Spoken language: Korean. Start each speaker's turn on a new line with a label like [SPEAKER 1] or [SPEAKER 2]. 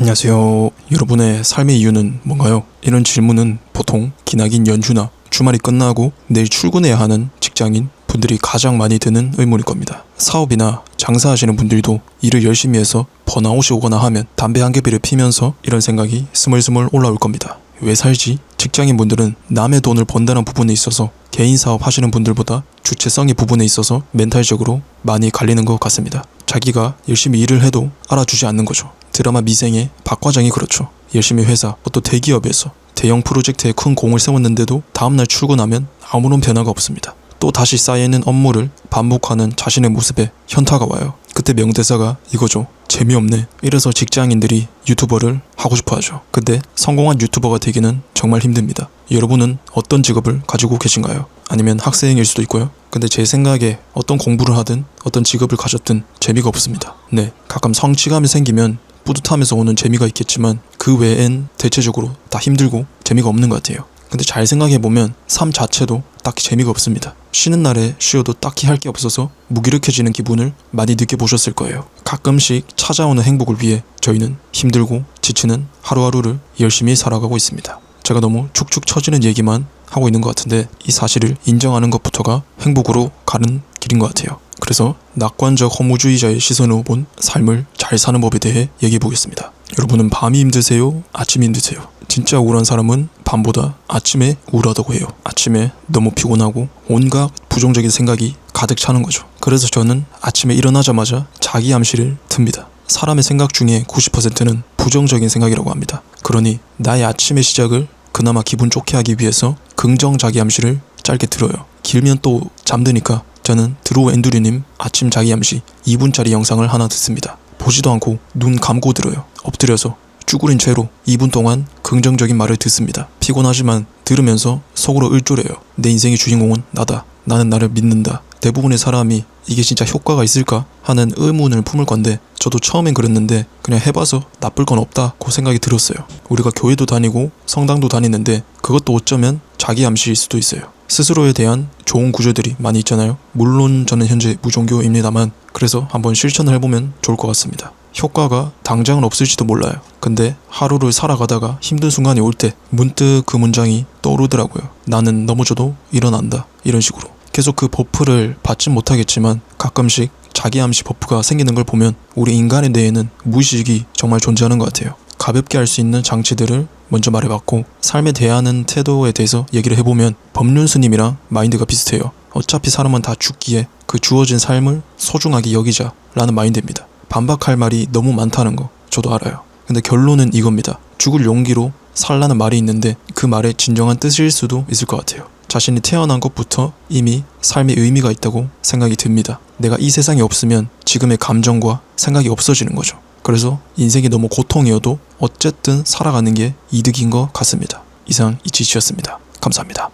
[SPEAKER 1] 안녕하세요. 여러분의 삶의 이유는 뭔가요? 이런 질문은 보통 기나긴 연휴나 주말이 끝나고 내일 출근해야 하는 직장인 분들이 가장 많이 드는 의문일 겁니다. 사업이나 장사하시는 분들도 일을 열심히 해서 번아웃이 오거나 하면 담배 한 개비를 피면서 이런 생각이 스물스물 올라올 겁니다. 왜 살지? 직장인 분들은 남의 돈을 번다는 부분에 있어서 개인 사업 하시는 분들보다 주체성의 부분에 있어서 멘탈적으로 많이 갈리는 것 같습니다. 자기가 열심히 일을 해도 알아주지 않는 거죠. 드라마 미생의 박 과장이 그렇죠. 열심히 회사, 또 대기업에서 대형 프로젝트에 큰 공을 세웠는데도 다음날 출근하면 아무런 변화가 없습니다. 또 다시 쌓여있는 업무를 반복하는 자신의 모습에 현타가 와요. 그때 명대사가 이거죠. 재미없네. 이래서 직장인들이 유튜버를 하고 싶어 하죠. 근데 성공한 유튜버가 되기는 정말 힘듭니다. 여러분은 어떤 직업을 가지고 계신가요? 아니면 학생일 수도 있고요. 근데 제 생각에 어떤 공부를 하든 어떤 직업을 가졌든 재미가 없습니다. 네, 가끔 성취감이 생기면 뿌듯하면서 오는 재미가 있겠지만 그 외엔 대체적으로 다 힘들고 재미가 없는 것 같아요. 근데 잘 생각해보면 삶 자체도 딱히 재미가 없습니다. 쉬는 날에 쉬어도 딱히 할 게 없어서 무기력해지는 기분을 많이 느껴보셨을 거예요. 가끔씩 찾아오는 행복을 위해 저희는 힘들고 지치는 하루하루를 열심히 살아가고 있습니다. 제가 너무 축축 처지는 얘기만 하고 있는 것 같은데 이 사실을 인정하는 것부터가 행복으로 가는 길인 것 같아요. 그래서 낙관적 허무주의자의 시선으로 본 삶을 잘 사는 법에 대해 얘기해 보겠습니다. 여러분은 밤이 힘드세요? 아침이 힘드세요? 진짜 우울한 사람은 밤보다 아침에 우울하다고 해요. 아침에 너무 피곤하고 온갖 부정적인 생각이 가득 차는 거죠. 그래서 저는 아침에 일어나자마자 자기 암시를 틉니다. 사람의 생각 중에 90%는 부정적인 생각이라고 합니다. 그러니 나의 아침의 시작을 그나마 기분 좋게 하기 위해서 긍정 자기 암시를 짧게 들어요. 길면 또 잠드니까 저는 드로우 앤드류님 아침 자기 암시 2분짜리 영상을 하나 듣습니다. 보지도 않고 눈 감고 들어요. 엎드려서 쭈그린 채로 2분 동안 긍정적인 말을 듣습니다. 피곤하지만 들으면서 속으로 을조려요. 내 인생의 주인공은 나다. 나는 나를 믿는다. 대부분의 사람이 이게 진짜 효과가 있을까 하는 의문을 품을 건데 저도 처음엔 그랬는데 그냥 해봐서 나쁠 건 없다고 생각이 들었어요. 우리가 교회도 다니고 성당도 다니는데 그것도 어쩌면 자기 암시일 수도 있어요. 스스로에 대한 좋은 구조들이 많이 있잖아요. 물론 저는 현재 무종교입니다만 그래서 한번 실천을 해보면 좋을 것 같습니다. 효과가 당장은 없을지도 몰라요. 근데 하루를 살아가다가 힘든 순간이 올 때 문득 그 문장이 떠오르더라고요. 나는 넘어져도 일어난다. 이런 식으로. 계속 그 버프를 받진 못하겠지만 가끔씩 자기 암시 버프가 생기는 걸 보면 우리 인간의 뇌에는 무의식이 정말 존재하는 것 같아요. 가볍게 할 수 있는 장치들을 먼저 말해봤고 삶에 대하는 태도에 대해서 얘기를 해보면 법륜스님이랑 마인드가 비슷해요. 어차피 사람은 다 죽기에 그 주어진 삶을 소중하게 여기자 라는 마인드입니다. 반박할 말이 너무 많다는 거 저도 알아요. 근데 결론은 이겁니다. 죽을 용기로 살라는 말이 있는데 그 말의 진정한 뜻일 수도 있을 것 같아요. 자신이 태어난 것부터 이미 삶의 의미가 있다고 생각이 듭니다. 내가 이 세상에 없으면 지금의 감정과 생각이 없어지는 거죠. 그래서 인생이 너무 고통이어도 어쨌든 살아가는 게 이득인 것 같습니다. 이상 이치치였습니다. 감사합니다.